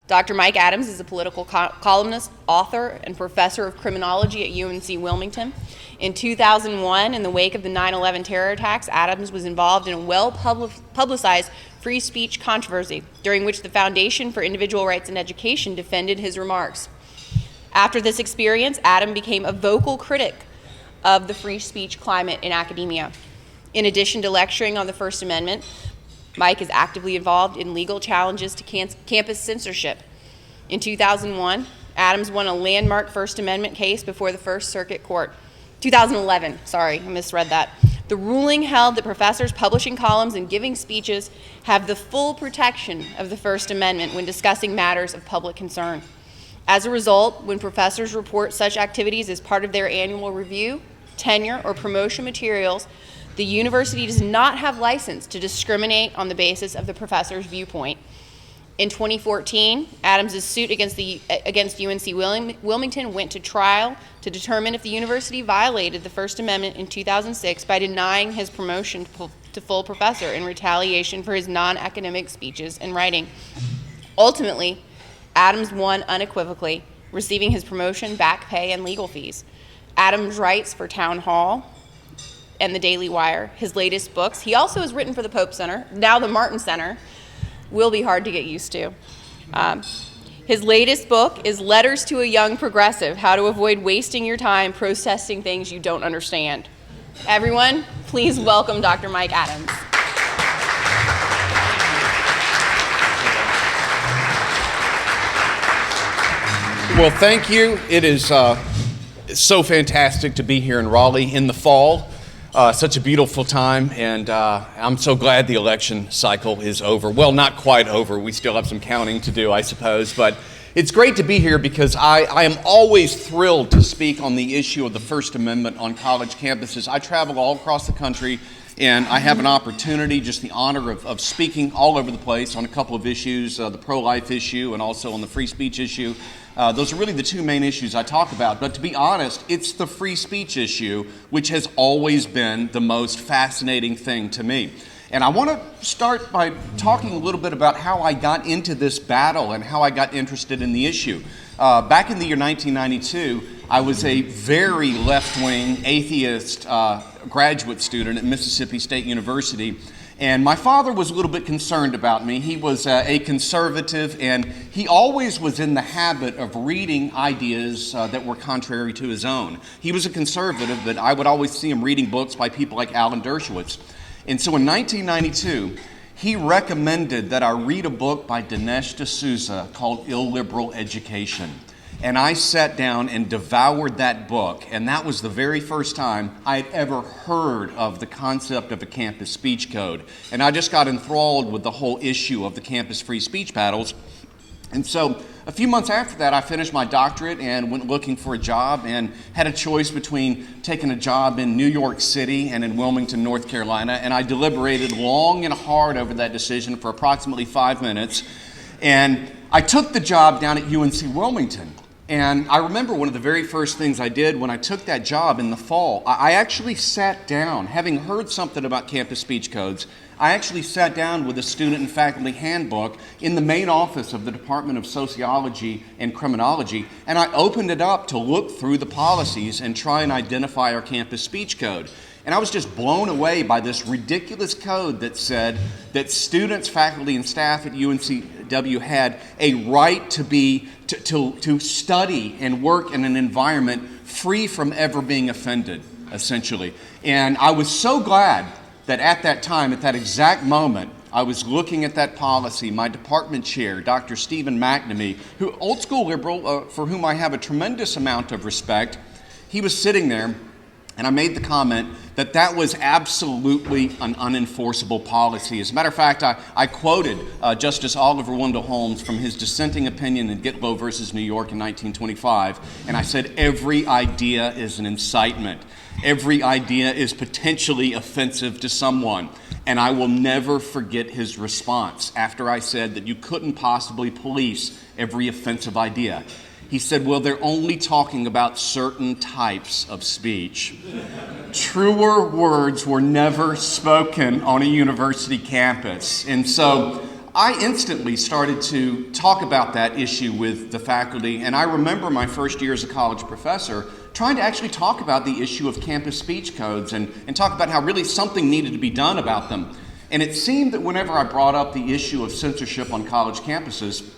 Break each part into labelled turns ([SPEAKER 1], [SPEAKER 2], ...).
[SPEAKER 1] Dr. Mike Adams is a political columnist, author, and professor of criminology at UNC Wilmington. In 2001, in the wake of the 9/11 terror attacks, Adams was involved in a well-publicized free speech controversy, during which the Foundation for Individual Rights and Education defended his remarks. After this experience, Adams became a vocal critic of the free speech climate in academia. In addition to lecturing on the First Amendment, Mike is actively involved in legal challenges to campus censorship. In 2001, Adams won a landmark First Amendment case before the First Circuit Court. 2011, sorry, I misread that. The ruling held that professors publishing columns and giving speeches have the full protection of the First Amendment when discussing matters of public concern. As a result, when professors report such activities as part of their annual review, tenure, or promotion materials, the university does not have license to discriminate on the basis of the professor's viewpoint. In 2014, Adams' suit against UNC Wilmington went to trial to determine if the university violated the First Amendment in 2006 by denying his promotion to full professor in retaliation for his non-academic speeches and writing. Ultimately, Adams won unequivocally, receiving his promotion, back pay, and legal fees. Adams writes for Town Hall and the Daily Wire, his latest books. He also has written for the Pope Center, now the Martin Center. Will be hard to get used to. His latest book is Letters to a Young Progressive, How to Avoid Wasting Your Time Protesting Things You Don't Understand. Everyone, please welcome Dr. Mike Adams.
[SPEAKER 2] Well, thank you. It is so fantastic to be here in Raleigh in the fall. Such a beautiful time, and I'm so glad the election cycle is over. Well, not quite over. We still have some counting to do, I suppose, but it's great to be here because I am always thrilled to speak on the issue of the First Amendment on college campuses. I travel all across the country, and I have an opportunity, just the honor of speaking all over the place on a couple of issues, the pro-life issue and also on the free speech issue. Those are really the two main issues I talk about. But to be honest, it's the free speech issue which has always been the most fascinating thing to me. And I want to start by talking a little bit about how I got into this battle and how I got interested in the issue. Back in the year 1992, I was a very left-wing atheist graduate student at Mississippi State University. And my father was a little bit concerned about me. He was a conservative, and he always was in the habit of reading ideas that were contrary to his own. He was a conservative, but I would always see him reading books by people like Alan Dershowitz. And so in 1992, he recommended that I read a book by Dinesh D'Souza called Illiberal Education. And I sat down and devoured that book, and that was the very first time I had ever heard of the concept of a campus speech code. And I just got enthralled with the whole issue of the campus free speech battles. And so a few months after that, I finished my doctorate and went looking for a job and had a choice between taking a job in New York City and in Wilmington, North Carolina. And I deliberated long and hard over that decision for approximately 5 minutes. And I took the job down at UNC Wilmington. And I remember one of the very first things I did when I took that job in the fall, I actually sat down, having heard something about campus speech codes, I actually sat down with a student and faculty handbook in the main office of the Department of Sociology and Criminology, and I opened it up to look through the policies and try and identify our campus speech code. And I was just blown away by this ridiculous code that said that students, faculty, and staff at UNCW had a right to study and work in an environment free from ever being offended, essentially. And I was so glad that at that time, at that exact moment, I was looking at that policy. My department chair, Dr. Stephen McNamee, who old school liberal, for whom I have a tremendous amount of respect, he was sitting there, and I made the comment that that was absolutely an unenforceable policy. As a matter of fact, I quoted Justice Oliver Wendell Holmes from his dissenting opinion in Gitlow versus New York in 1925, and I said, every idea is an incitement. Every idea is potentially offensive to someone. And I will never forget his response after I said that you couldn't possibly police every offensive idea. He said, well, they're only talking about certain types of speech. Truer words were never spoken on a university campus. And so I instantly started to talk about that issue with the faculty, and I remember my first year as a college professor trying to actually talk about the issue of campus speech codes and talk about how really something needed to be done about them. And it seemed that whenever I brought up the issue of censorship on college campuses,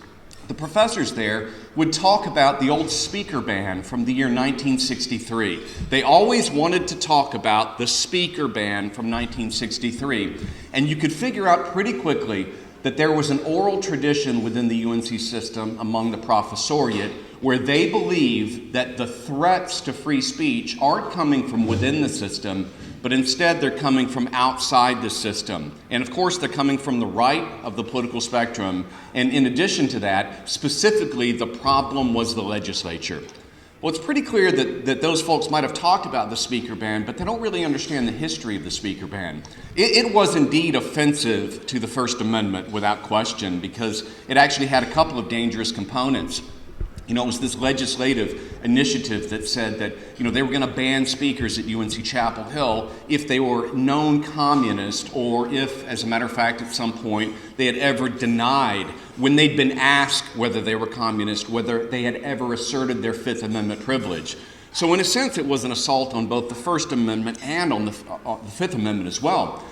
[SPEAKER 2] the professors there would talk about the old speaker ban from the year 1963. They always wanted to talk about the speaker ban from 1963. And you could figure out pretty quickly that there was an oral tradition within the UNC system among the professoriate where they believe that the threats to free speech aren't coming from within the system, but instead they're coming from outside the system. And of course, they're coming from the right of the political spectrum. And in addition to that, specifically, the problem was the legislature. Well, it's pretty clear that those folks might have talked about the speaker ban, but they don't really understand the history of the speaker ban. It was indeed offensive to the First Amendment, without question, because it actually had a couple of dangerous components. You know, it was this legislative initiative that said that, you know, they were going to ban speakers at UNC Chapel Hill if they were known communist, or if, as a matter of fact, at some point, they had ever denied, when they'd been asked whether they were communist, whether they had ever asserted their Fifth Amendment privilege. So in a sense, it was an assault on both the First Amendment and on the Fifth Amendment as well.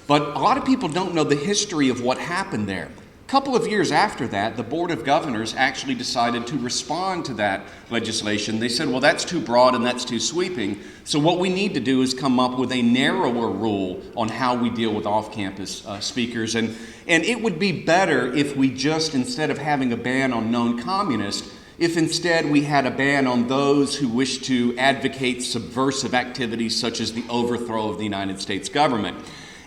[SPEAKER 2] But a lot of people don't know the history of what happened there. A couple of years after that, the Board of Governors actually decided to respond to that legislation. They said, well, that's too broad and that's too sweeping. So what we need to do is come up with a narrower rule on how we deal with off-campus speakers. And it would be better if we just, instead of having a ban on known communists, if instead we had a ban on those who wish to advocate subversive activities such as the overthrow of the United States government.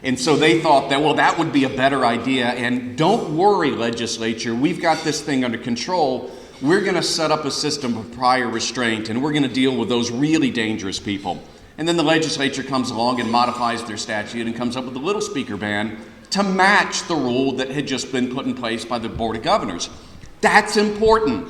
[SPEAKER 2] And so they thought that, well, that would be a better idea. And don't worry, legislature, we've got this thing under control. We're going to set up a system of prior restraint, and we're going to deal with those really dangerous people. And then the legislature comes along and modifies their statute and comes up with a little speaker ban to match the rule that had just been put in place by the Board of Governors. That's important,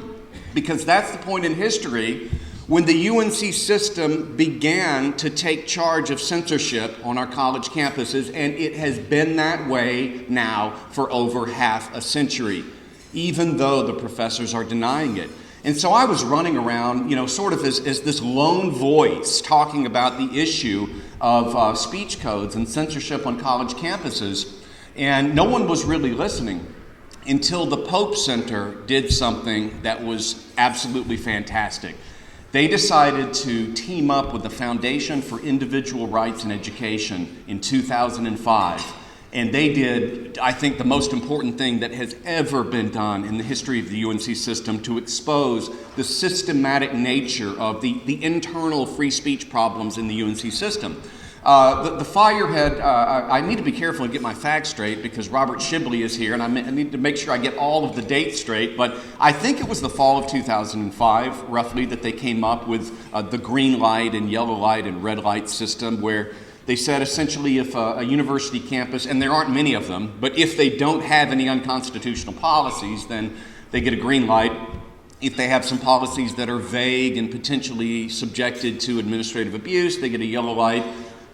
[SPEAKER 2] because that's the point in history when the UNC system began to take charge of censorship on our college campuses, and it has been that way now for over half a century, even though the professors are denying it. And so I was running around, sort of as this lone voice talking about the issue of speech codes and censorship on college campuses, and no one was really listening until the Pope Center did something that was absolutely fantastic. They decided to team up with the Foundation for Individual Rights and Education in 2005. And they did, I think, the most important thing that has ever been done in the history of the UNC system to expose the systematic nature of the internal free speech problems in the UNC system. The firehead, I need to be careful and get my facts straight because Robert Shibley is here, and I need to make sure I get all of the dates straight, but I think it was the fall of 2005, roughly, that they came up with the green light and yellow light and red light system, where they said essentially if a university campus, and there aren't many of them, but if they don't have any unconstitutional policies, then they get a green light. If they have some policies that are vague and potentially subjected to administrative abuse, they get a yellow light.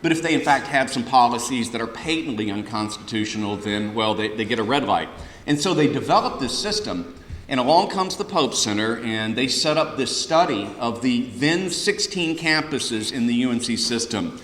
[SPEAKER 2] But if they, in fact, have some policies that are patently unconstitutional, then, well, they get a red light. And so they developed this system, and along comes the Pope Center, and they set up this study of the then 16 campuses in the UNC system.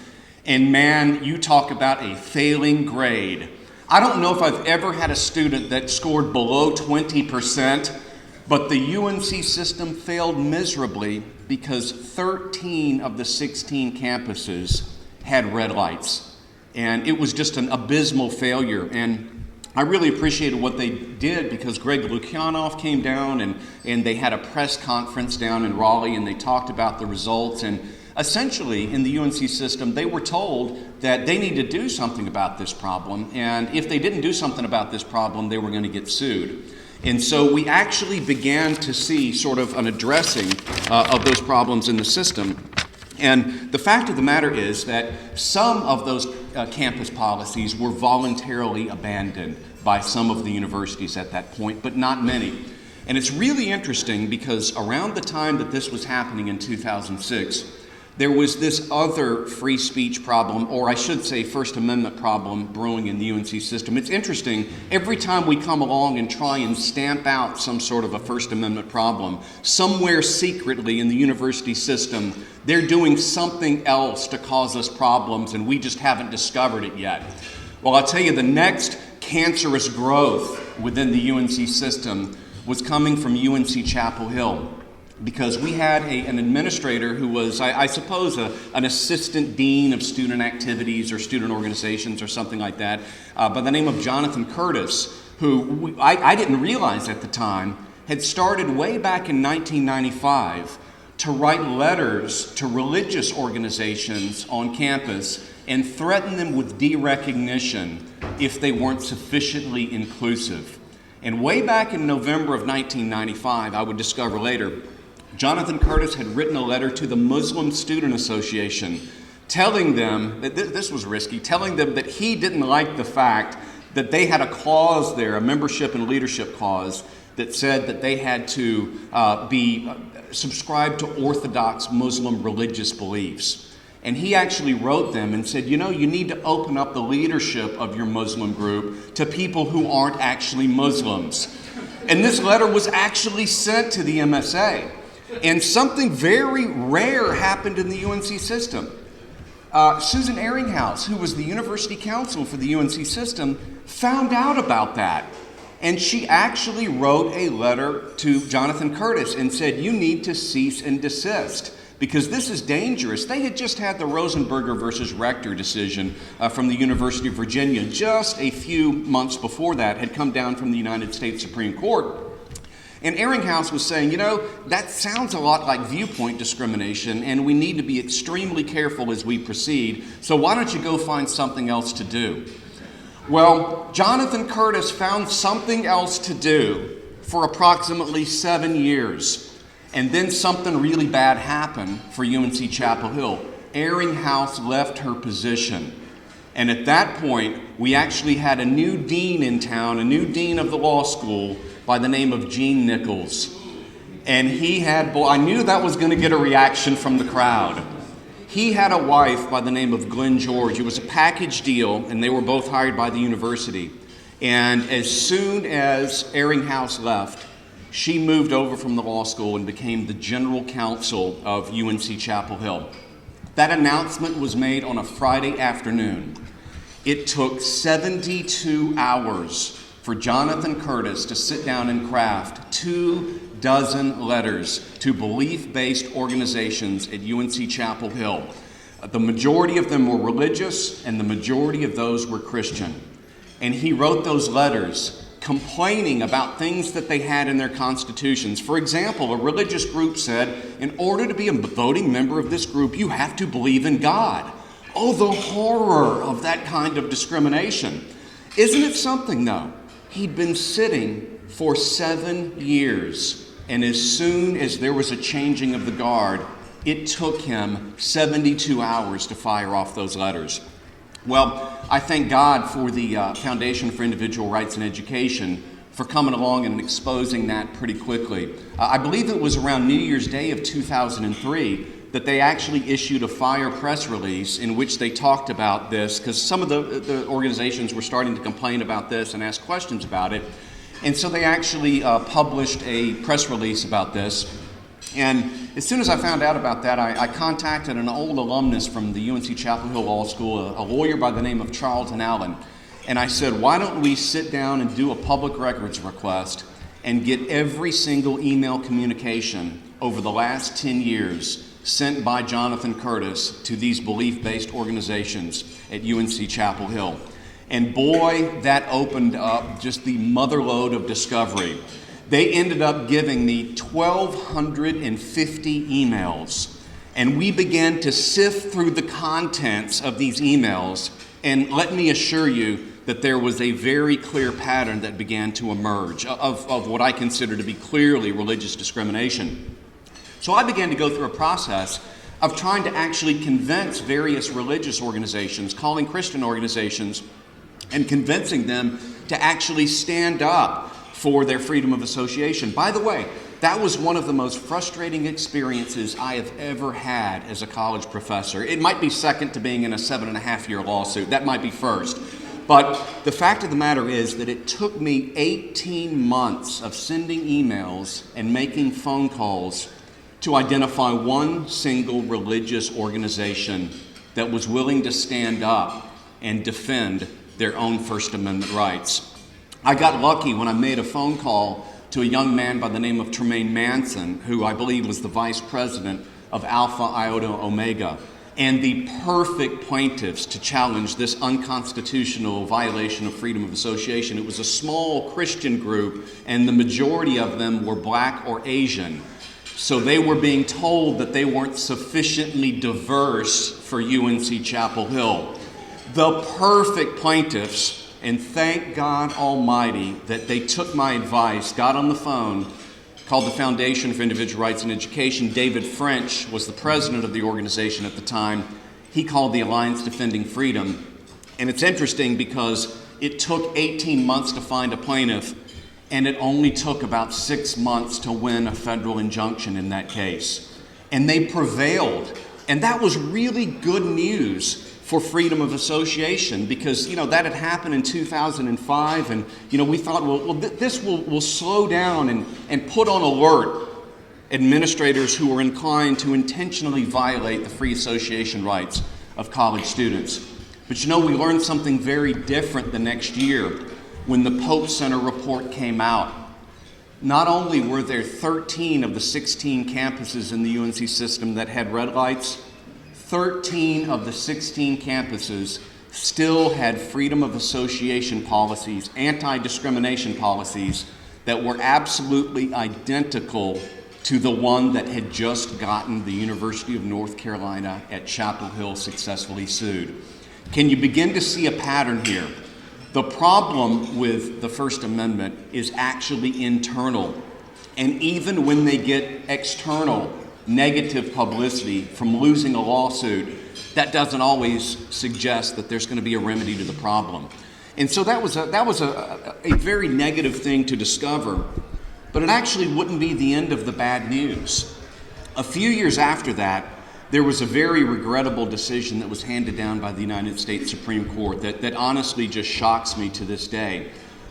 [SPEAKER 2] And man, you talk about a failing grade. I don't know if I've ever had a student that scored below 20%, but the UNC system failed miserably because 13 of the 16 campuses had red lights. And it was just an abysmal failure. And I really appreciated what they did because Greg Lukianoff came down and they had a press conference down in Raleigh and they talked about the results. And essentially, in the UNC system, they were told that they needed to do something about this problem. And if they didn't do something about this problem, they were going to get sued. And so we actually began to see sort of an addressing of those problems in the system. And the fact of the matter is that some of those campus policies were voluntarily abandoned by some of the universities at that point, but not many. And it's really interesting because around the time that this was happening in 2006, there was this other free speech problem, or I should say First Amendment problem, brewing in the UNC system. It's interesting, every time we come along and try and stamp out some sort of a First Amendment problem, somewhere secretly in the university system, they're doing something else to cause us problems, and we just haven't discovered it yet. Well, I'll tell you, the next cancerous growth within the UNC system was coming from UNC Chapel Hill, because we had an administrator who was, I suppose, an assistant dean of student activities or student organizations or something like that, by the name of Jonathan Curtis, who I didn't realize at the time had started way back in 1995 to write letters to religious organizations on campus and threaten them with derecognition if they weren't sufficiently inclusive. And way back in November of 1995, I would discover later, Jonathan Curtis had written a letter to the Muslim Student Association telling them, that this was risky, telling them that he didn't like the fact that they had a clause there, a membership and leadership clause, that said that they had to be subscribed to Orthodox Muslim religious beliefs. And he actually wrote them and said, you know, you need to open up the leadership of your Muslim group to people who aren't actually Muslims. And this letter was actually sent to the MSA. And something very rare happened in the UNC system. Susan Eringhouse, who was the university counsel for the UNC system, found out about that. And she actually wrote a letter to Jonathan Curtis and said, you need to cease and desist, because this is dangerous. They had just had the Rosenberger versus Rector decision from the University of Virginia just a few months before that, had come down from the United States Supreme Court. And Eringhouse was saying, you know, that sounds a lot like viewpoint discrimination, and we need to be extremely careful as we proceed, so why don't you go find something else to do? Well, Jonathan Curtis found something else to do for approximately 7 years, and then something really bad happened for UNC Chapel Hill. Eringhouse left her position. And at that point, we actually had a new dean in town, a new dean of the law school by the name of Gene Nichols. And he had, I knew that was going to get a reaction from the crowd. He had a wife by the name of Glenn George. It was a package deal, and they were both hired by the university. And as soon as Eringhouse left, she moved over from the law school and became the general counsel of UNC Chapel Hill. That announcement was made on a Friday afternoon. It took 72 hours for Jonathan Curtis to sit down and craft 24 letters to belief-based organizations at UNC Chapel Hill. The majority of them were religious, and the majority of those were Christian. And he wrote those letters complaining about things that they had in their constitutions. For example, a religious group said, in order to be a voting member of this group, you have to believe in God. Oh, the horror of that kind of discrimination. Isn't it something, though? He'd been sitting for 7 years, and as soon as there was a changing of the guard, it took him 72 hours to fire off those letters. Well, I thank God for the Foundation for Individual Rights and Education for coming along and exposing that pretty quickly. I believe it was around New Year's Day of 2003 that they actually issued a fire press release in which they talked about this, because some of the organizations were starting to complain about this and ask questions about it. And so they actually published a press release about this. And as soon as I found out about that, I contacted an old alumnus from the UNC Chapel Hill Law School, a lawyer by the name of Charlton Allen. And I said, why don't we sit down and do a public records request and get every single email communication over the last 10 years sent by Jonathan Curtis to these belief-based organizations at UNC Chapel Hill. And boy, that opened up just the motherlode of discovery. They ended up giving me 1,250 emails, and we began to sift through the contents of these emails, and let me assure you that there was a very clear pattern that began to emerge of what I consider to be clearly religious discrimination. So I began to go through a process of trying to actually convince various religious organizations, calling Christian organizations, and convincing them to actually stand up for their freedom of association. By the way, That was one of the most frustrating experiences I have ever had as a college professor. It might be second to being in a 7.5-year lawsuit. That might be first. But the fact of the matter is that it took me 18 months of sending emails and making phone calls to identify one single religious organization that was willing to stand up and defend their own First Amendment rights. I got lucky when I made a phone call to a young man by the name of Tremaine Manson, who I believe was the vice president of Alpha Iota Omega, and the perfect plaintiffs to challenge this unconstitutional violation of freedom of association. It was a small Christian group, and the majority of them were black or Asian. So they were being told that they weren't sufficiently diverse for UNC Chapel Hill. The perfect plaintiffs, and thank God Almighty that they took my advice, got on the phone, called the Foundation for Individual Rights in Education. David French was the president of the organization at the time. He called the Alliance Defending Freedom. And it's interesting because it took 18 months to find a plaintiff, and it only took about 6 months to win a federal injunction in that case. And they prevailed. And that was really good news for freedom of association, because that had happened in 2005, and we thought, this will slow down and put on alert administrators who were inclined to intentionally violate the free association rights of college students. But we learned something very different the next year when the Pope Center report came out. Not only were there 13 of the 16 campuses in the UNC system that had red lights, 13 of the 16 campuses still had freedom of association policies, anti-discrimination policies that were absolutely identical to the one that had just gotten the University of North Carolina at Chapel Hill successfully sued. Can you begin to see a pattern here? The problem with the First Amendment is actually internal. And even when they get external negative publicity from losing a lawsuit, that doesn't always suggest that there's going to be a remedy to the problem. And so that was a very negative thing to discover, but it actually wouldn't be the end of the bad news. A few years after that, there was a very regrettable decision that was handed down by the United States Supreme Court that honestly just shocks me to this day.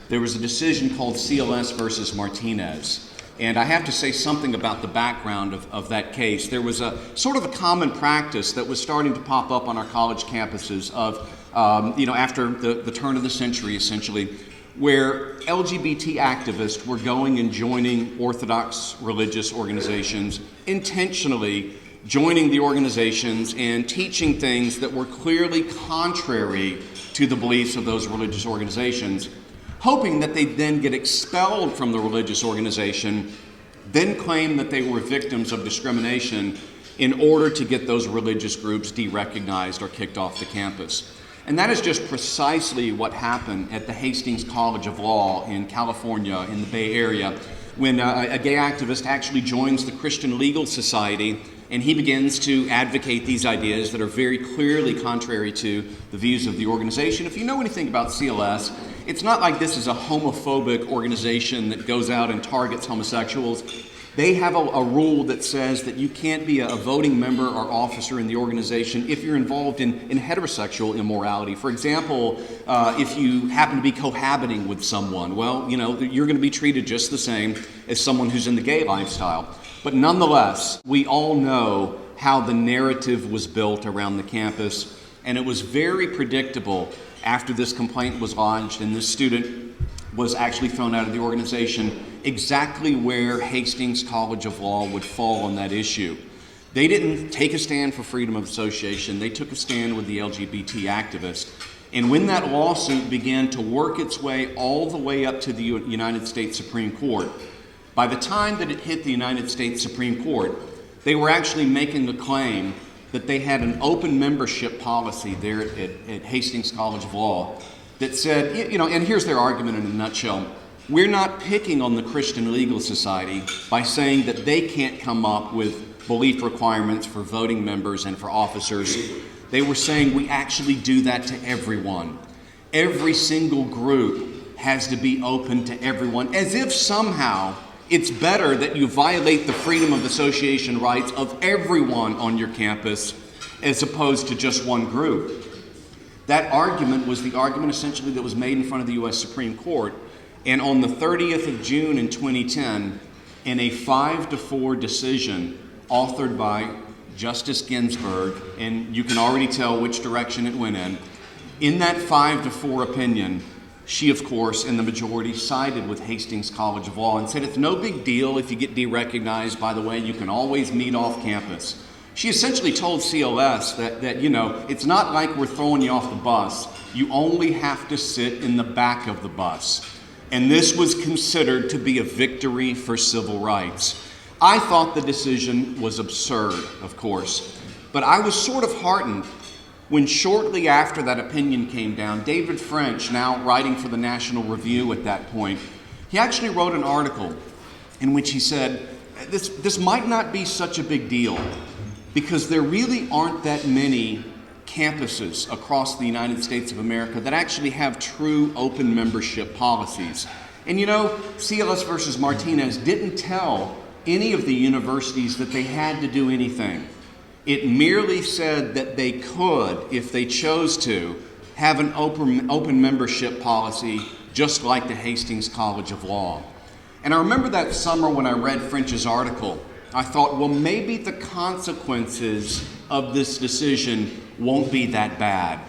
[SPEAKER 2] There was a decision called CLS versus Martinez. And I have to say something about the background of that case. There was a sort of a common practice that was starting to pop up on our college campuses of, after the turn of the century, essentially, where LGBT activists were going and joining Orthodox religious organizations, intentionally joining the organizations and teaching things that were clearly contrary to the beliefs of those religious organizations, hoping that they'd then get expelled from the religious organization, then claim that they were victims of discrimination in order to get those religious groups derecognized or kicked off the campus. And that is just precisely what happened at the Hastings College of Law in California, in the Bay Area, when a gay activist actually joins the Christian Legal Society, and he begins to advocate these ideas that are very clearly contrary to the views of the organization. If you know anything about CLS, it's not like this is a homophobic organization that goes out and targets homosexuals. They have a rule that says that you can't be a voting member or officer in the organization if you're involved in heterosexual immorality. For example, if you happen to be cohabiting with someone, you're going to be treated just the same as someone who's in the gay lifestyle. But nonetheless, we all know how the narrative was built around the campus, and it was very predictable after this complaint was lodged and this student was actually thrown out of the organization, exactly where Hastings College of Law would fall on that issue. They didn't take a stand for freedom of association. They took a stand with the LGBT activists. And when that lawsuit began to work its way all the way up to the United States Supreme Court, by the time that it hit the United States Supreme Court, they were actually making a claim that they had an open membership policy there at Hastings College of Law that said, and here's their argument in a nutshell, we're not picking on the Christian Legal Society by saying that they can't come up with belief requirements for voting members and for officers. They were saying we actually do that to everyone. Every single group has to be open to everyone, as if somehow It's better that you violate the freedom of association rights of everyone on your campus as opposed to just one group. That argument was the argument essentially that was made in front of the U.S. Supreme Court. And on the 30th of June in 2010, in a 5-4 decision authored by Justice Ginsburg, and you can already tell which direction it went in that 5-4 opinion, she, of course, in the majority, sided with Hastings College of Law and said it's no big deal if you get derecognized. By the way, you can always meet off campus. She essentially told CLS that it's not like we're throwing you off the bus. You only have to sit in the back of the bus. And this was considered to be a victory for civil rights. I thought the decision was absurd, of course, but I was sort of heartened when shortly after that opinion came down, David French, now writing for the National Review at that point, he actually wrote an article in which he said, this might not be such a big deal because there really aren't that many campuses across the United States of America that actually have true open membership policies. And CLS versus Martinez didn't tell any of the universities that they had to do anything. It merely said that they could, if they chose to, have an open membership policy just like the Hastings College of Law. And I remember that summer when I read French's article, I thought, well, maybe the consequences of this decision won't be that bad.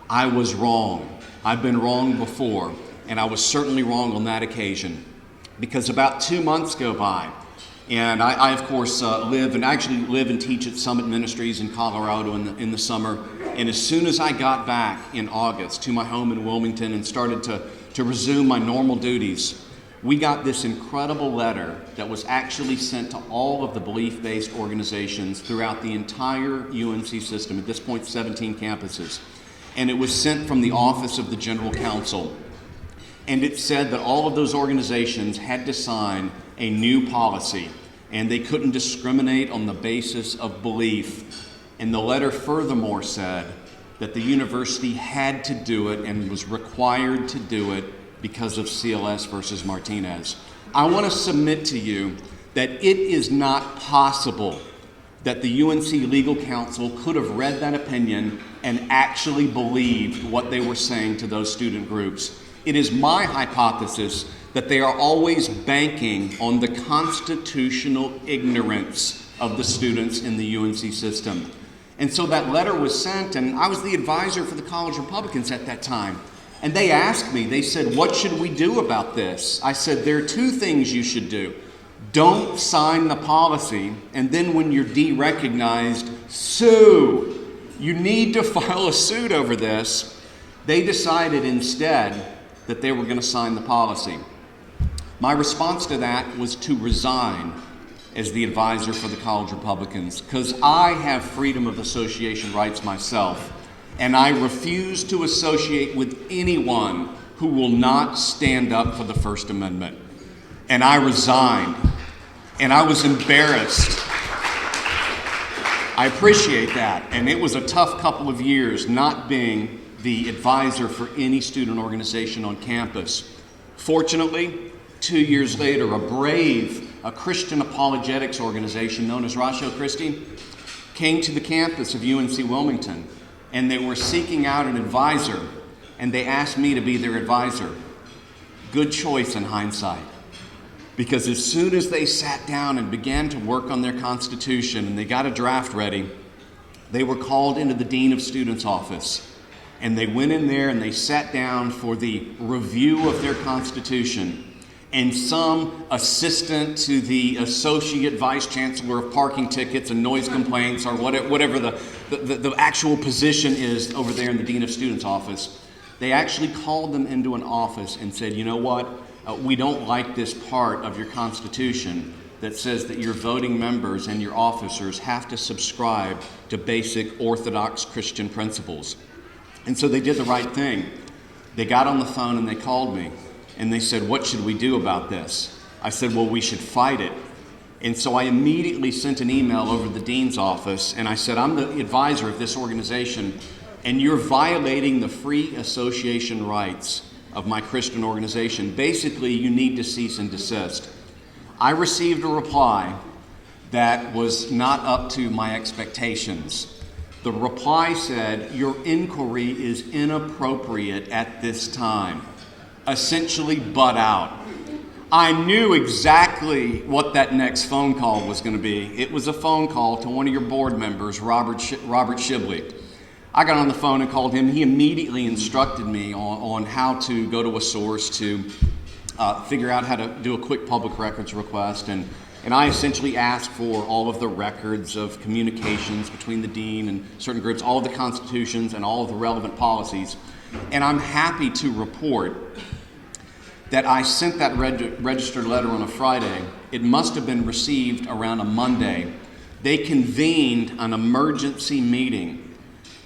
[SPEAKER 2] I was wrong. I've been wrong before, and I was certainly wrong on that occasion. Because about 2 months go by, and I of course, live and teach at Summit Ministries in Colorado in the summer. And as soon as I got back in August to my home in Wilmington and started to resume my normal duties, we got this incredible letter that was actually sent to all of the belief-based organizations throughout the entire UNC system, at this point 17 campuses. And it was sent from the Office of the General Counsel. And it said that all of those organizations had to sign a new policy, and they couldn't discriminate on the basis of belief. And the letter furthermore said that the university had to do it and was required to do it because of CLS versus Martinez. I want to submit to you that it is not possible that the UNC legal counsel could have read that opinion and actually believed what they were saying to those student groups. It is my hypothesis that they are always banking on the constitutional ignorance of the students in the UNC system. And so that letter was sent, and I was the advisor for the college Republicans at that time. And they asked me, they said, what should we do about this? I said, there are two things you should do. Don't sign the policy, and then when you're derecognized, sue. You need to file a suit over this. They decided instead that they were going to sign the policy. My response to that was to resign as the advisor for the college Republicans, because I have freedom of association rights myself, and I refuse to associate with anyone who will not stand up for the First Amendment. And I resigned, and I was embarrassed. I appreciate that, and it was a tough couple of years not being the advisor for any student organization on campus. Fortunately, 2 years later, a Christian apologetics organization known as Ratio Christi came to the campus of UNC Wilmington, and they were seeking out an advisor, and they asked me to be their advisor. Good choice in hindsight, because as soon as they sat down and began to work on their constitution and they got a draft ready, they were called into the Dean of Students' office. And they went in there and they sat down for the review of their constitution. And some assistant to the associate vice chancellor of parking tickets and noise complaints, or whatever the actual position is over there in the Dean of Students' office, they actually called them into an office and said, you know what, we don't like this part of your constitution that says that your voting members and your officers have to subscribe to basic Orthodox Christian principles. And so they did the right thing. They got on the phone and they called me and they said, what should we do about this? I said, well, we should fight it. And so I immediately sent an email over to the dean's office and I said, I'm the advisor of this organization and you're violating the free association rights of my Christian organization. Basically, you need to cease and desist. I received a reply that was not up to my expectations. The reply said, "Your inquiry is inappropriate at this time." Essentially, butt out. I knew exactly what that next phone call was going to be. It was a phone call to one of your board members, Robert Shibley. I got on the phone and called him. He immediately instructed me on how to go to a source to figure out how to do a quick public records request. And I essentially asked for all of the records of communications between the dean and certain groups, all of the constitutions and all of the relevant policies. And I'm happy to report that I sent that registered letter on a Friday. It must have been received around a Monday. They convened an emergency meeting,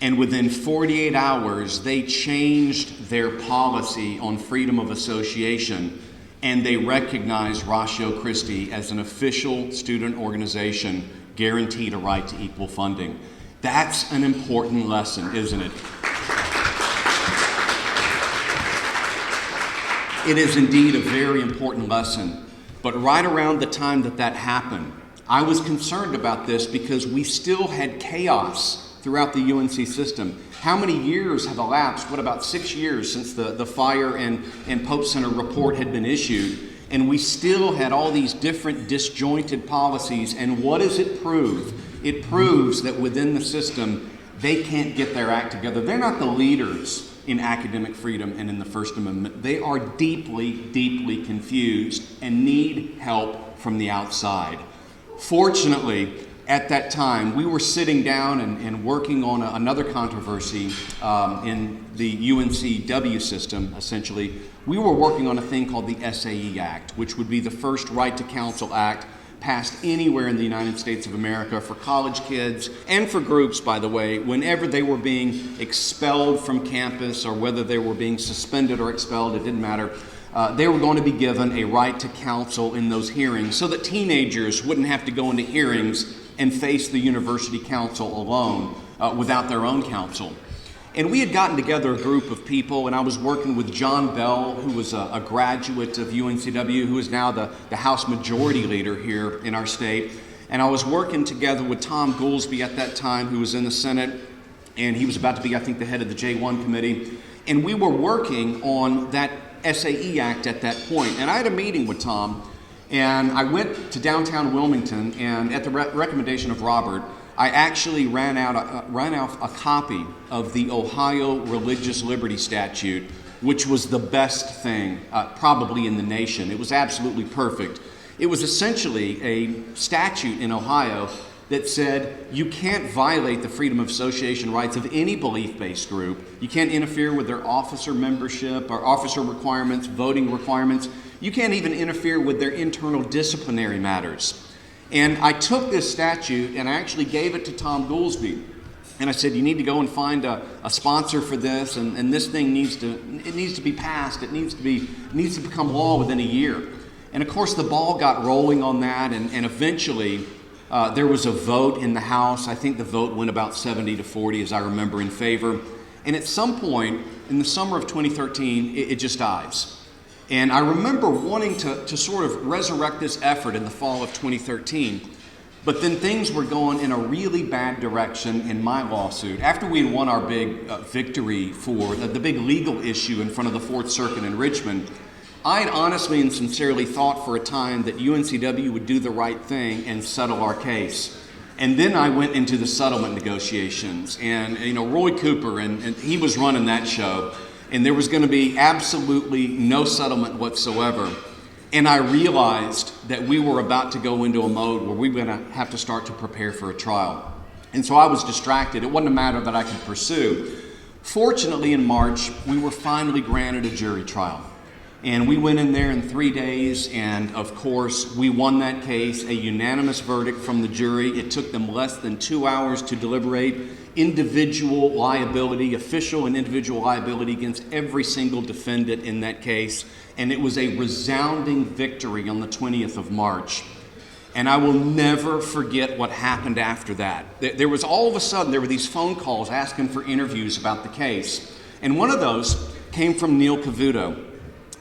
[SPEAKER 2] and within 48 hours, they changed their policy on freedom of association, and they recognized Ratio Christi as an official student organization guaranteed a right to equal funding. That's an important lesson, isn't it? It is indeed a very important lesson. But right around the time that happened, I was concerned about this because we still had chaos throughout the UNC system. How many years have elapsed? What, about 6 years since the Fire and Pope Center report had been issued? And we still had all these different disjointed policies. And what does it prove? It proves that within the system, they can't get their act together. They're not the leaders in academic freedom and in the First Amendment. They are deeply, deeply confused and need help from the outside. Fortunately, at that time, we were sitting down and working on another controversy in the UNCW system, essentially. We were working on a thing called the SAE Act, which would be the first Right to Counsel Act passed anywhere in the United States of America for college kids and for groups, by the way, whenever they were being expelled from campus or whether they were being suspended or expelled, it didn't matter. They were going to be given a right to counsel in those hearings so that teenagers wouldn't have to go into hearings and face the university council alone without their own counsel. And we had gotten together a group of people, and I was working with John Bell, who was a graduate of UNCW, who is now the House Majority Leader here in our state. And I was working together with Tom Goolsbee at that time, who was in the Senate, and he was about to be, I think, the head of the J1 committee. And we were working on that SAE Act at that point. And I had a meeting with Tom, and I went to downtown Wilmington, and at the recommendation of Robert, I actually ran out a copy of the Ohio Religious Liberty Statute, which was the best thing probably in the nation. It was absolutely perfect. It was essentially a statute in Ohio that said you can't violate the freedom of association rights of any belief-based group. You can't interfere with their officer membership or officer requirements, voting requirements. You can't even interfere with their internal disciplinary matters. And I took this statute and I actually gave it to Tom Goolsbee. And I said, you need to go and find a sponsor for this, and this thing needs to be passed. It needs to become law within a year. And of course the ball got rolling on that, and eventually there was a vote in the House. I think the vote went about 70-40, as I remember, in favor. And at some point in the summer of 2013, it just dies. And I remember wanting to sort of resurrect this effort in the fall of 2013, but then things were going in a really bad direction in my lawsuit. After we had won our big victory for the big legal issue in front of the Fourth Circuit in Richmond, I had honestly and sincerely thought for a time that UNCW would do the right thing and settle our case. And then I went into the settlement negotiations, and Roy Cooper, and he was running that show. And there was going to be absolutely no settlement whatsoever. And I realized that we were about to go into a mode where we were going to have to start to prepare for a trial. And so I was distracted. It wasn't a matter that I could pursue. Fortunately, in March, we were finally granted a jury trial. And we went in there in 3 days, and of course, we won that case, a unanimous verdict from the jury. It took them less than 2 hours to deliberate individual liability, official and individual liability against every single defendant in that case. And it was a resounding victory on the 20th of March. And I will never forget what happened after that. There was all of a sudden, there were these phone calls asking for interviews about the case. And one of those came from Neil Cavuto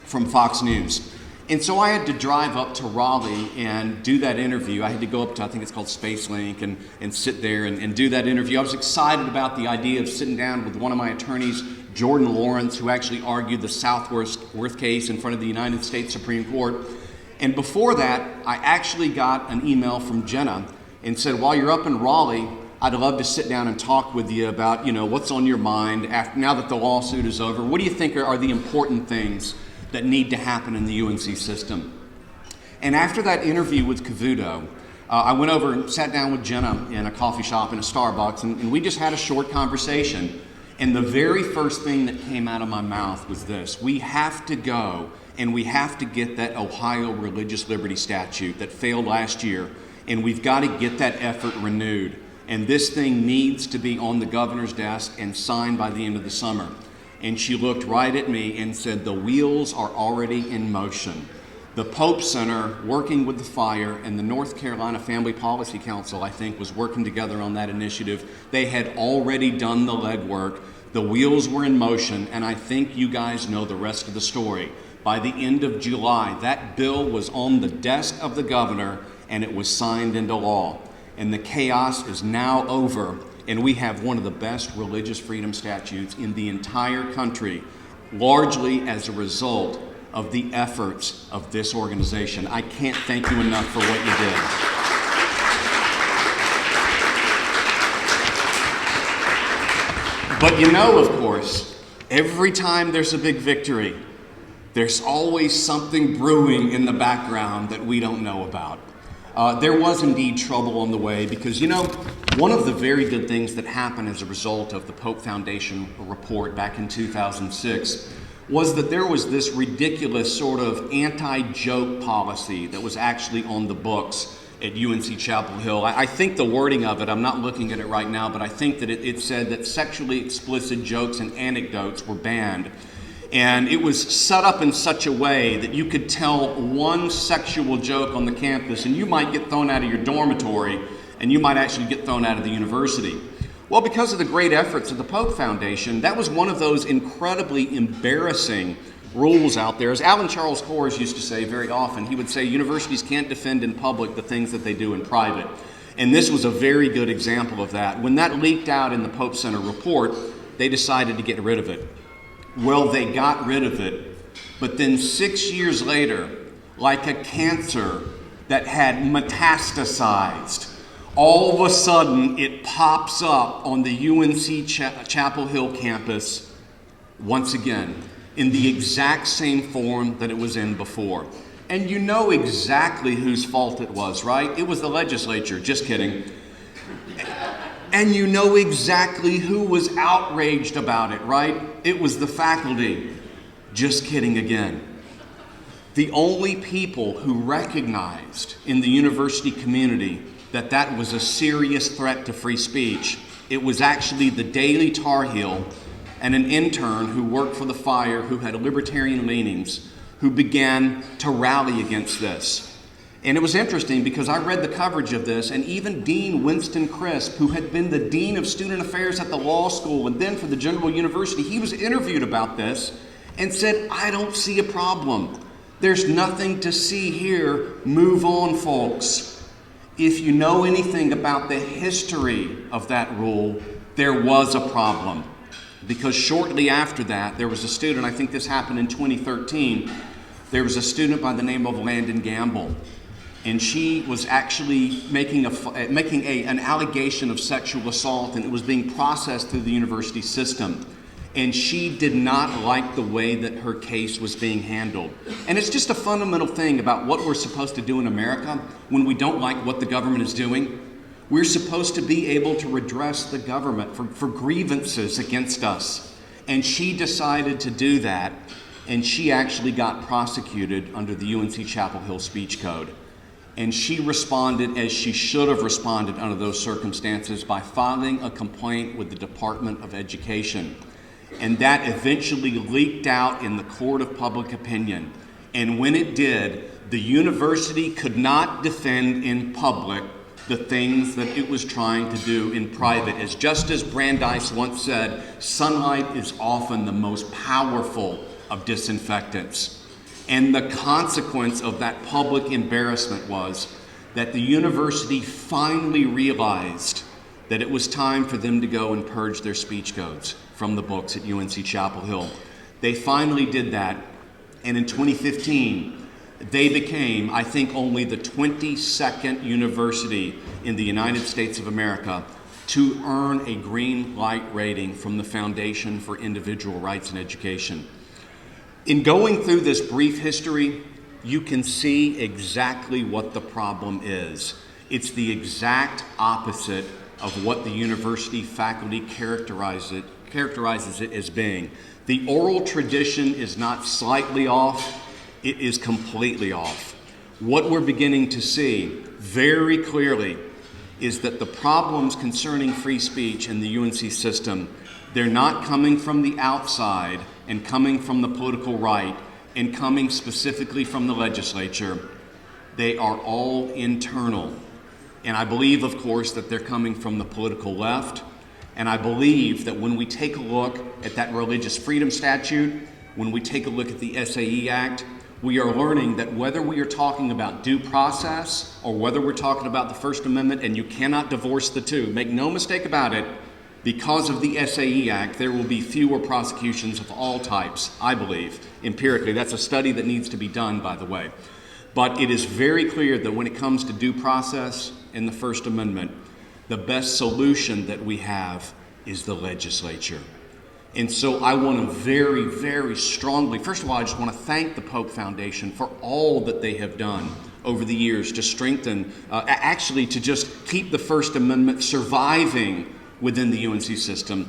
[SPEAKER 2] from Fox News. And so I had to drive up to Raleigh and do that interview. I had to go up to, I think it's called Space Link, and sit there and do that interview. I was excited about the idea of sitting down with one of my attorneys, Jordan Lawrence, who actually argued the Southworth case in front of the United States Supreme Court. And before that, I actually got an email from Jenna and said, while you're up in Raleigh, I'd love to sit down and talk with you about, what's on your mind now that the lawsuit is over. What do you think are the important things that need to happen in the UNC system? And after that interview with Cavuto, I went over and sat down with Jenna in a coffee shop in a Starbucks, and we just had a short conversation. And the very first thing that came out of my mouth was this: we have to go and we have to get that Ohio religious liberty statute that failed last year, and we've got to get that effort renewed. And this thing needs to be on the governor's desk and signed by the end of the summer. And she looked right at me and said, the wheels are already in motion. The Pope Center, working with the Fire, and the North Carolina Family Policy Council, I think, was working together on that initiative. They had already done the legwork. The wheels were in motion, and I think you guys know the rest of the story. By the end of July, that bill was on the desk of the governor, and it was signed into law. And the chaos is now over, and we have one of the best religious freedom statutes in the entire country, largely as a result of the efforts of this organization. I can't thank you enough for what you did. But of course, every time there's a big victory, there's always something brewing in the background that we don't know about. There was indeed trouble on the way because, one of the very good things that happened as a result of the Pope Foundation report back in 2006 was that there was this ridiculous sort of anti-joke policy that was actually on the books at UNC Chapel Hill. I think the wording of it, I'm not looking at it right now, but I think that it said that sexually explicit jokes and anecdotes were banned. And it was set up in such a way that you could tell one sexual joke on the campus and you might get thrown out of your dormitory, and you might actually get thrown out of the university. Well, because of the great efforts of the Pope Foundation, that was one of those incredibly embarrassing rules out there. As Alan Charles Kors used to say very often, he would say universities can't defend in public the things that they do in private. And this was a very good example of that. When that leaked out in the Pope Center report, they decided to get rid of it. Well, they got rid of it, but then 6 years later, like a cancer that had metastasized, all of a sudden it pops up on the UNC Chapel Hill campus once again in the exact same form that it was in before. And you know exactly whose fault it was, right? It was the legislature, just kidding. And you know exactly who was outraged about it, right? It was the faculty. Just kidding again. The only people who recognized in the university community that that was a serious threat to free speech, it was actually the Daily Tar Heel and an intern who worked for the Fire who had libertarian leanings who began to rally against this. And it was interesting because I read the coverage of this, and even Dean Winston Crisp, who had been the Dean of Student Affairs at the law school and then for the General University, he was interviewed about this and said, I don't see a problem. There's nothing to see here. Move on, folks. If you know anything about the history of that rule, there was a problem. Because shortly after that, there was a student, I think this happened in 2013, there was a student by the name of Landon Gamble. And she was actually making an allegation of sexual assault, and it was being processed through the university system. And she did not like the way that her case was being handled. And it's just a fundamental thing about what we're supposed to do in America when we don't like what the government is doing. We're supposed to be able to redress the government for grievances against us. And she decided to do that, and she actually got prosecuted under the UNC Chapel Hill Speech Code. And she responded as she should have responded under those circumstances by filing a complaint with the Department of Education. And that eventually leaked out in the court of public opinion. And when it did, the university could not defend in public the things that it was trying to do in private. As Justice Brandeis once said, sunlight is often the most powerful of disinfectants. And the consequence of that public embarrassment was that the university finally realized that it was time for them to go and purge their speech codes from the books at UNC Chapel Hill. They finally did that, and in 2015, they became, I think, only the 22nd university in the United States of America to earn a green light rating from the Foundation for Individual Rights in Education. In going through this brief history, you can see exactly what the problem is. It's the exact opposite of what the university faculty characterizes it as being. The oral tradition is not slightly off, it is completely off. What we're beginning to see very clearly is that the problems concerning free speech in the UNC system, they're not coming from the outside and coming from the political right and coming specifically from the legislature. They are all internal. And I believe, of course, that they're coming from the political left. And I believe that when we take a look at that religious freedom statute, when we take a look at the SAE Act, we are learning that whether we are talking about due process or whether we're talking about the First Amendment, and you cannot divorce the two, make no mistake about it, because of the SAE Act, there will be fewer prosecutions of all types, I believe, empirically. That's a study that needs to be done, by the way. But it is very clear that when it comes to due process and the First Amendment, the best solution that we have is the legislature. And so I want to very, very strongly, first of all, I just want to thank the Pope Foundation for all that they have done over the years to strengthen, actually to just keep the First Amendment surviving within the UNC system.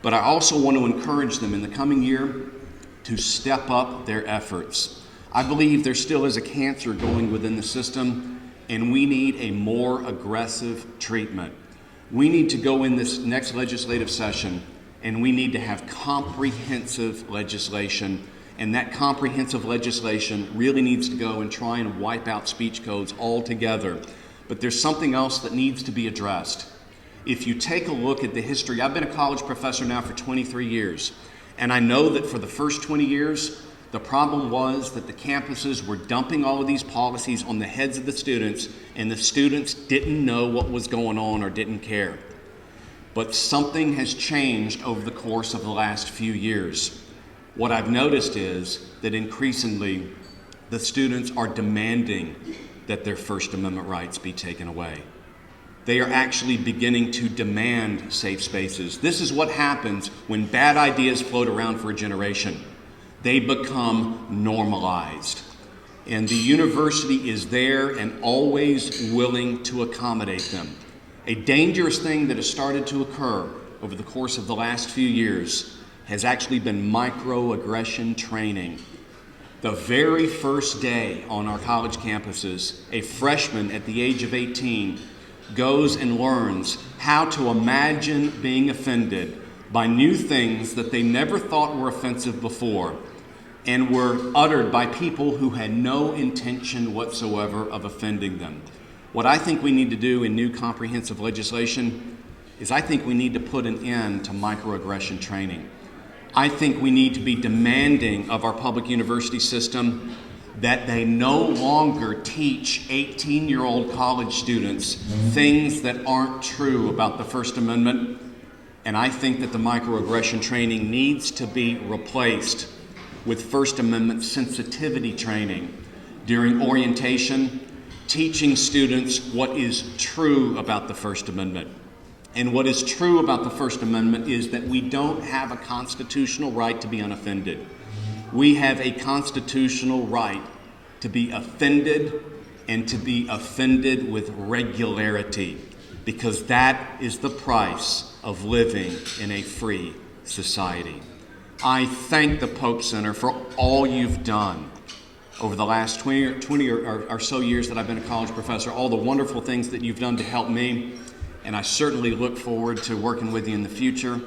[SPEAKER 2] But I also want to encourage them in the coming year to step up their efforts. I believe there still is a cancer going within the system, and we need a more aggressive treatment. We need to go in this next legislative session, and we need to have comprehensive legislation, and that comprehensive legislation really needs to go and try and wipe out speech codes altogether. But there's something else that needs to be addressed. If you take a look at the history, I've been a college professor now for 23 years, and I know that for the first 20 years, the problem was that the campuses were dumping all of these policies on the heads of the students, and the students didn't know what was going on or didn't care. But something has changed over the course of the last few years. What I've noticed is that increasingly the students are demanding that their First Amendment rights be taken away. They are actually beginning to demand safe spaces. This is what happens when bad ideas float around for a generation. They become normalized. And the university is there and always willing to accommodate them. A dangerous thing that has started to occur over the course of the last few years has actually been microaggression training. The very first day on our college campuses, a freshman at the age of 18 goes and learns how to imagine being offended by new things that they never thought were offensive before and were uttered by people who had no intention whatsoever of offending them. What I think we need to do in new comprehensive legislation is I think we need to put an end to microaggression training. I think we need to be demanding of our public university system that they no longer teach 18-year-old college students things that aren't true about the First Amendment. And I think that the microaggression training needs to be replaced with First Amendment sensitivity training during orientation, teaching students what is true about the First Amendment. And what is true about the First Amendment is that we don't have a constitutional right to be unoffended. We have a constitutional right to be offended and to be offended with regularity, because that is the price of living in a free society. I thank the Pope Center for all you've done over the last 20 or so years that I've been a college professor, all the wonderful things that you've done to help me, and I certainly look forward to working with you in the future.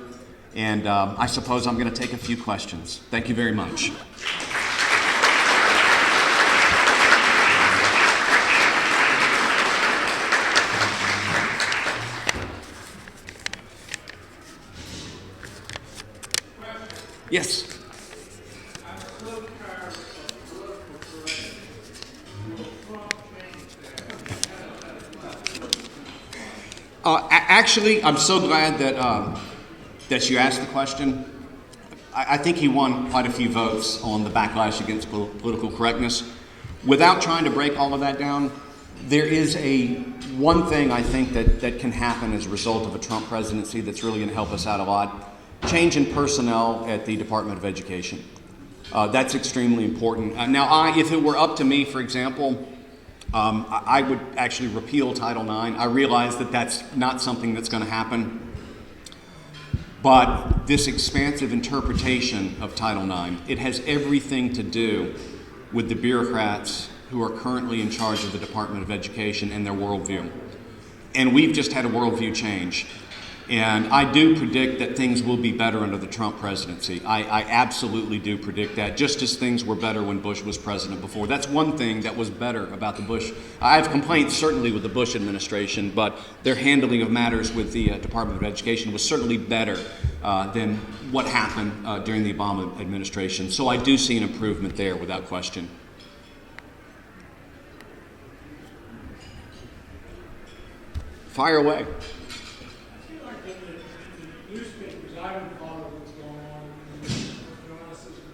[SPEAKER 2] And I suppose I'm going to take a few questions. Thank you very much. Yes. Actually, I'm so glad that you asked the question. I think he won quite a few votes on the backlash against political correctness. Without trying to break all of that down, there is one thing I think that can happen as a result of a Trump presidency that's really going to help us out a lot. Change in personnel at the Department of Education. That's extremely important. Now, if it were up to me, for example, I would actually repeal Title IX. I realize that that's not something that's going to happen. But this expansive interpretation of Title IX, it has everything to do with the bureaucrats who are currently in charge of the Department of Education and their worldview. And we've just had a worldview change. And I do predict that things will be better under the Trump presidency. I absolutely do predict that, just as things were better when Bush was president before. That's one thing that was better about the Bush. I have complaints certainly with the Bush administration, but their handling of matters with the Department of Education was certainly better than what happened during the Obama administration. So I do see an improvement there without question. Fire away.
[SPEAKER 3] Newspapers, I don't follow what's going on in the justice system.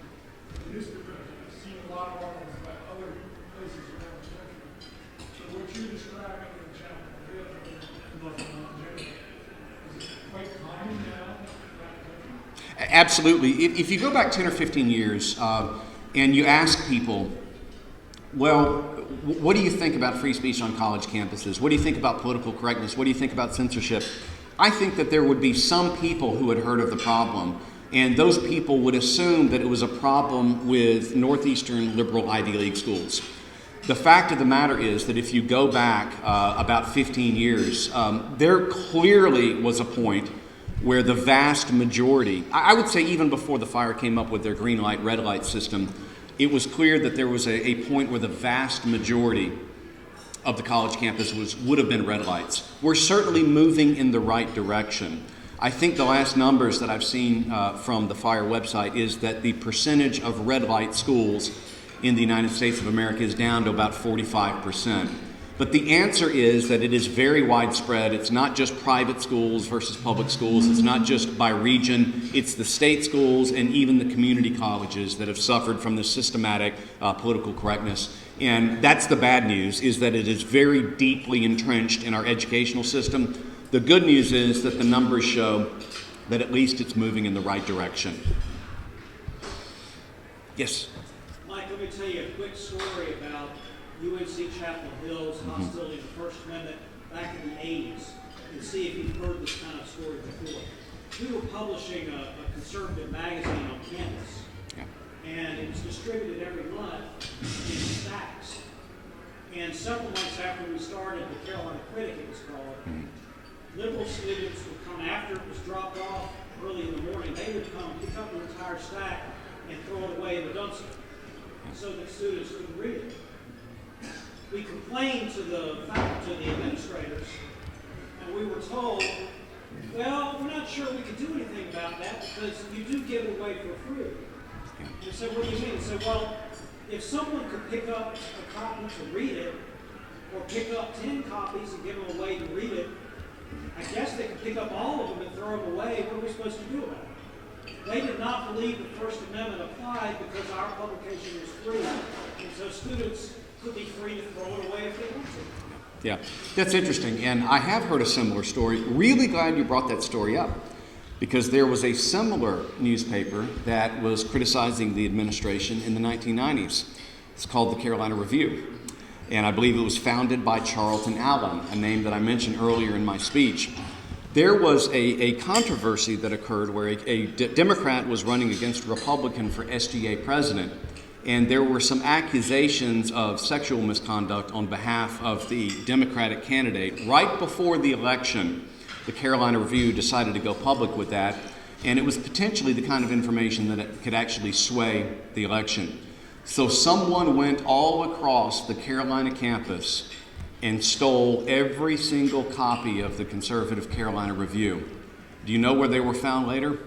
[SPEAKER 3] The newspapers have seen a lot of articles about other places around the country. So what you're describing in Chapel Hill and looking on general, is it quite common now around the country?
[SPEAKER 2] Absolutely. If you go back 10 or 15 years and you ask people, well, what do you think about free speech on college campuses? What do you think about political correctness? What do you think about censorship? I think that there would be some people who had heard of the problem, and those people would assume that it was a problem with Northeastern liberal Ivy League schools. The fact of the matter is that if you go back about 15 years, there clearly was a point where the vast majority, I would say even before the fire came up with their green light, red light system, it was clear that there was a point where the vast majority of the college campus would have been red lights. We're certainly moving in the right direction. I think the last numbers that I've seen from the FIRE website is that the percentage of red light schools in the United States of America is down to about 45%. But the answer is that it is very widespread. It's not just private schools versus public schools. It's not just by region. It's the state schools and even the community colleges that have suffered from this systematic political correctness. And that's the bad news, is that it is very deeply entrenched in our educational system. The good news is that the numbers show that at least it's moving in the right direction. Yes?
[SPEAKER 4] Mike, let me tell you a quick story about UNC Chapel Hill's hostility to the First Amendment back in the 80s, and see if you've heard this kind of story before. We were publishing a conservative magazine on campus, and it was distributed every month in stacks. And several months after we started, the Carolina Critic, it was called, liberal students would come after it was dropped off early in the morning. They would come, pick up an entire stack, and throw it away in the dumpster so that students couldn't read it. We complained to the administrators, and we were told, well, we're not sure we can do anything about that because you do give it away for free. We said, what do you mean? We said, well, if someone could pick up a copy to read it, or pick up 10 copies and give them away to read it, I guess they could pick up all of them and throw them away. What are we supposed to do about it? They did not believe the First Amendment applied because our publication was free, and so students could be free to throw it away if they want to.
[SPEAKER 2] Yeah, that's interesting, and I have heard a similar story. Really glad you brought that story up, because there was a similar newspaper that was criticizing the administration in the 1990s. It's called the Carolina Review, and I believe it was founded by Charlton Allen, a name that I mentioned earlier in my speech. There was a controversy that occurred where a Democrat was running against a Republican for SGA president, and there were some accusations of sexual misconduct on behalf of the Democratic candidate. Right before the election, the Carolina Review decided to go public with that, and it was potentially the kind of information that it could actually sway the election. So someone went all across the Carolina campus and stole every single copy of the conservative Carolina Review. Do you know where they were found later?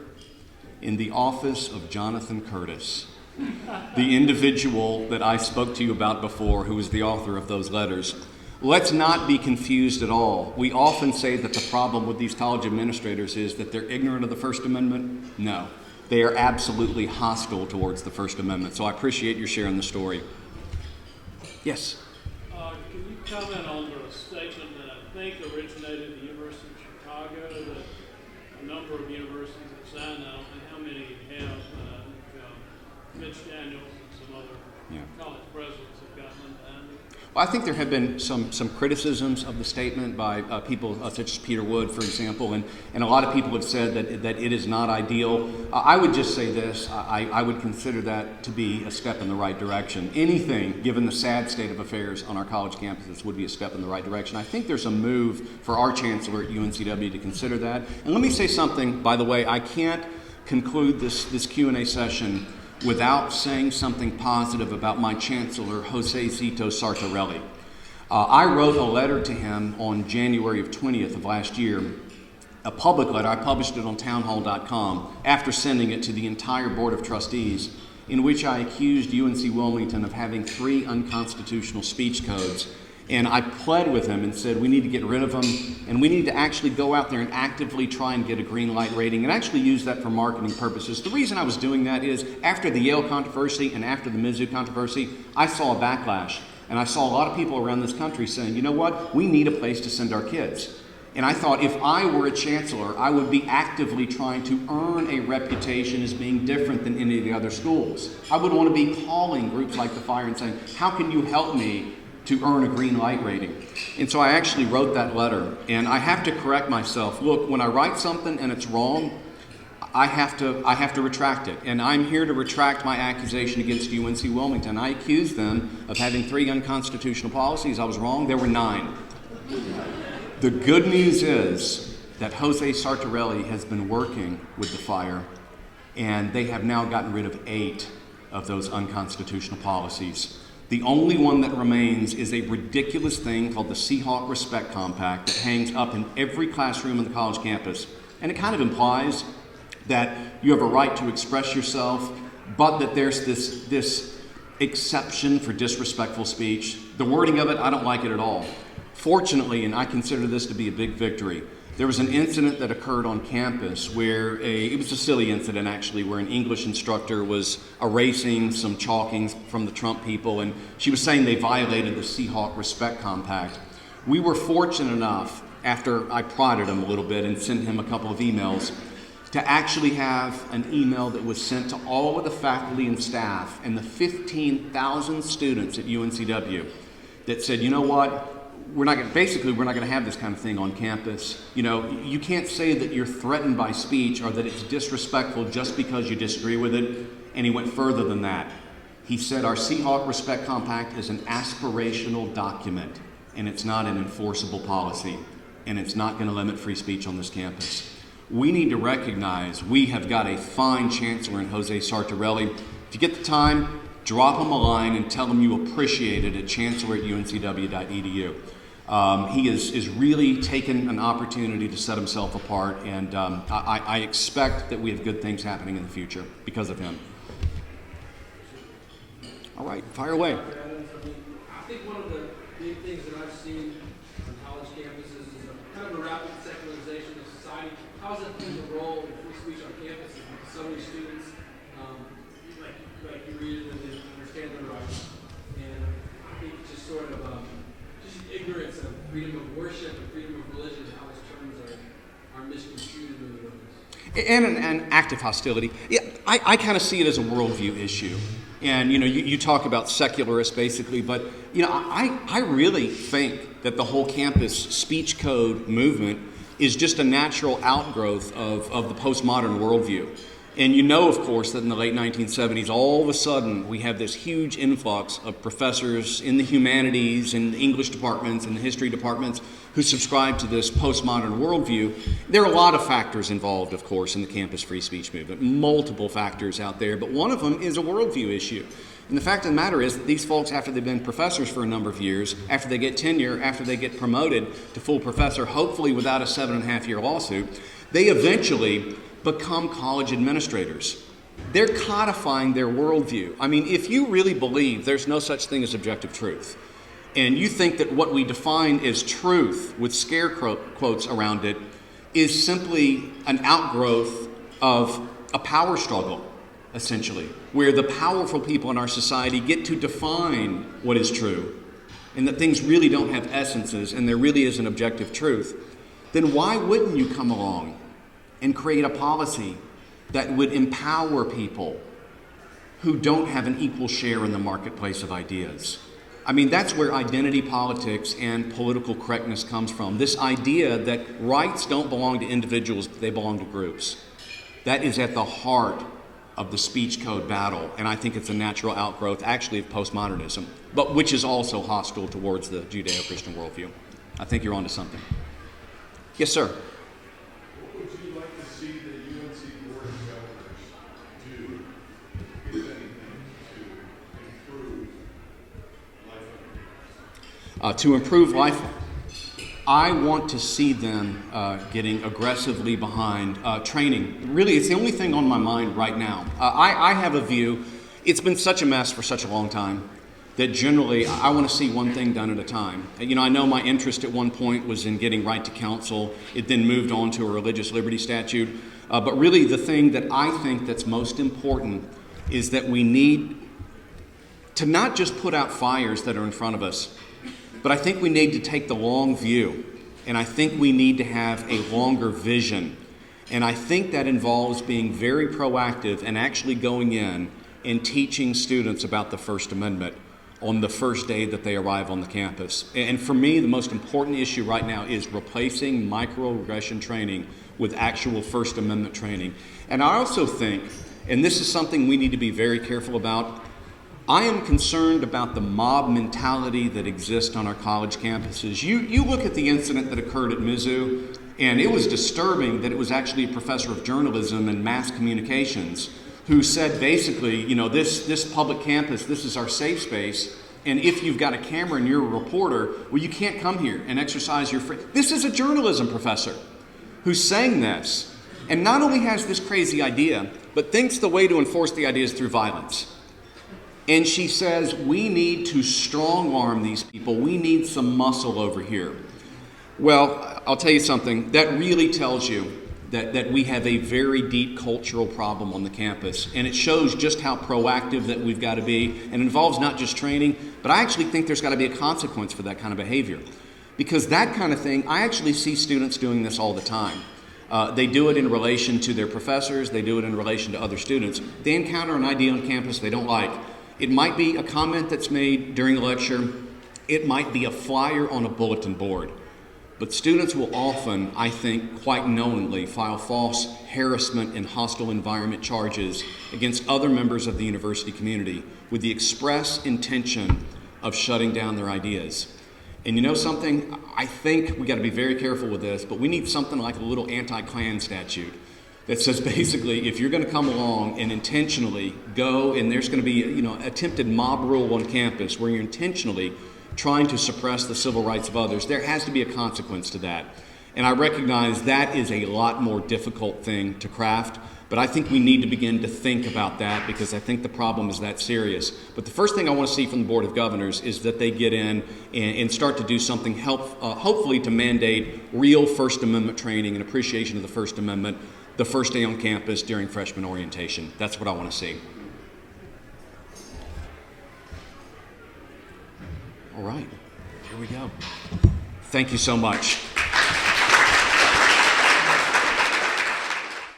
[SPEAKER 2] In the office of Jonathan Curtis, the individual that I spoke to you about before, who was the author of those letters. Let's not be confused at all. We often say that the problem with these college administrators is that they're ignorant of the First Amendment. No, they are absolutely hostile towards the First Amendment. So I appreciate your sharing the story. Yes?
[SPEAKER 3] Can you comment on the statement that I think originated at the University of Chicago, that a number of universities have signed, I don't know how many have, Mitch Daniels and some other college presidents have gotten behind it?
[SPEAKER 2] Well, I think there have been some criticisms of the statement by people such as Peter Wood, for example, and a lot of people have said that it is not ideal. I would just say this, I would consider that to be a step in the right direction. Anything, given the sad state of affairs on our college campuses, would be a step in the right direction. I think there's a move for our chancellor at UNCW to consider that. And let me say something, by the way, I can't conclude this Q&A session without saying something positive about my chancellor, Jose Zito Sartorelli. I wrote a letter to him on January 20th of last year, a public letter. I published it on townhall.com after sending it to the entire Board of Trustees, in which I accused UNC Wilmington of having 3 unconstitutional speech codes. And I pled with him and said, we need to get rid of them, and we need to actually go out there and actively try and get a green light rating and actually use that for marketing purposes. The reason I was doing that is after the Yale controversy and after the Mizzou controversy, I saw a backlash. And I saw a lot of people around this country saying, you know what, we need a place to send our kids. And I thought if I were a chancellor, I would be actively trying to earn a reputation as being different than any of the other schools. I would want to be calling groups like the Fire and saying, how can you help me to earn a green light rating? And so I actually wrote that letter, and I have to correct myself. Look, when I write something and it's wrong, I have to retract it. And I'm here to retract my accusation against UNC Wilmington. I accused them of having 3 unconstitutional policies. I was wrong. There were 9. The good news is that Jose Sartorelli has been working with the Fire, and they have now gotten rid of 8 of those unconstitutional policies. The only one that remains is a ridiculous thing called the Seahawk Respect Compact that hangs up in every classroom on the college campus. And it kind of implies that you have a right to express yourself, but that there's this exception for disrespectful speech. The wording of it, I don't like it at all. Fortunately, and I consider this to be a big victory, there was an incident that occurred on campus where it was a silly incident actually, where an English instructor was erasing some chalkings from the Trump people, and she was saying they violated the Seahawk Respect Compact. We were fortunate enough, after I prodded him a little bit and sent him a couple of emails, to actually have an email that was sent to all of the faculty and staff and the 15,000 students at UNCW that said, you know what, we're not going to have this kind of thing on campus. You know, you can't say that you're threatened by speech or that it's disrespectful just because you disagree with it. And he went further than that. He said our Seahawk Respect Compact is an aspirational document, and it's not an enforceable policy, and it's not going to limit free speech on this campus. We need to recognize we have got a fine chancellor in Jose Sartorelli. If you get the time, drop him a line and tell him you appreciate it at chancellor@uncw.edu. He is really taken an opportunity to set himself apart, and I expect that we have good things happening in the future because of him. All right, fire away.
[SPEAKER 5] I think one of the big things that I've seen on college campuses is a kind of a rapid secularization of society. How has that played a role in free speech on campus? So many students, like you read it and they understand their rights, and I think it's just sort of just ignorance of freedom of worship and freedom of religion, how those terms are misconstrued in those rooms.
[SPEAKER 2] And an act of hostility. Yeah, I kind of see it as a worldview issue. And, you know, you talk about secularists basically, but, you know, I really think that the whole campus speech code movement is just a natural outgrowth of the postmodern worldview. And you know, of course, that in the late 1970s, all of a sudden, we have this huge influx of professors in the humanities and the English departments and the history departments who subscribe to this postmodern worldview. There are a lot of factors involved, of course, in the campus free speech movement, multiple factors out there, but one of them is a worldview issue. And the fact of the matter is that these folks, after they've been professors for a number of years, after they get tenure, after they get promoted to full professor, hopefully without a 7.5-year lawsuit, they eventually become college administrators. They're codifying their worldview. I mean, if you really believe there's no such thing as objective truth, and you think that what we define as truth with scare quotes around it is simply an outgrowth of a power struggle, essentially, where the powerful people in our society get to define what is true, and that things really don't have essences and there really is an objective truth, then why wouldn't you come along and create a policy that would empower people who don't have an equal share in the marketplace of ideas? I mean, that's where identity politics and political correctness comes from. This idea that rights don't belong to individuals, they belong to groups. That is at the heart of the speech code battle, and I think it's a natural outgrowth, actually, of postmodernism, but which is also hostile towards the Judeo-Christian worldview. I think you're onto something. Yes, sir.
[SPEAKER 3] What would you like to see the UNC Board of Governors do, if anything, to improve life on campus?
[SPEAKER 2] To improve life, I want to see them getting aggressively behind training. Really, it's the only thing on my mind right now. I have a view. It's been such a mess for such a long time that generally I want to see one thing done at a time. You know, I know my interest at one point was in getting right to counsel. It then moved on to a religious liberty statute. But really the thing that I think that's most important is that we need to not just put out fires that are in front of us, but I think we need to take the long view, and I think we need to have a longer vision. And I think that involves being very proactive and actually going in and teaching students about the First Amendment on the first day that they arrive on the campus. And for me, the most important issue right now is replacing microaggression training with actual First Amendment training. And I also think, and this is something we need to be very careful about, I am concerned about the mob mentality that exists on our college campuses. You look at the incident that occurred at Mizzou, and it was disturbing that it was actually a professor of journalism and mass communications who said basically, you know, this public campus, this is our safe space, and if you've got a camera and you're a reporter, well, you can't come here and exercise your freedom. This is a journalism professor who's saying this, and not only has this crazy idea, but thinks the way to enforce the idea is through violence. And she says, we need to strong-arm these people. We need some muscle over here. Well, I'll tell you something. That really tells you that we have a very deep cultural problem on the campus. And it shows just how proactive that we've got to be. And it involves not just training, but I actually think there's got to be a consequence for that kind of behavior. Because that kind of thing, I actually see students doing this all the time. They do it in relation to their professors. They do it in relation to other students. They encounter an idea on campus they don't like. It might be a comment that's made during a lecture. It might be a flyer on a bulletin board. But students will often, I think, quite knowingly file false harassment and hostile environment charges against other members of the university community with the express intention of shutting down their ideas. And you know something? I think we got to be very careful with this, but we need something like a little anti-Klan statute that says basically if you're going to come along and intentionally go and there's going to be attempted mob rule on campus where you're intentionally trying to suppress the civil rights of others, there has to be a consequence to that. And I recognize that is a lot more difficult thing to craft, but I think we need to begin to think about that because I think the problem is that serious. But the first thing I want to see from the Board of Governors is that they get in and start to do something hopefully to mandate real First Amendment training and appreciation of the First Amendment the first day on campus during freshman orientation. That's what I want to see. All right, here we go. Thank you so much.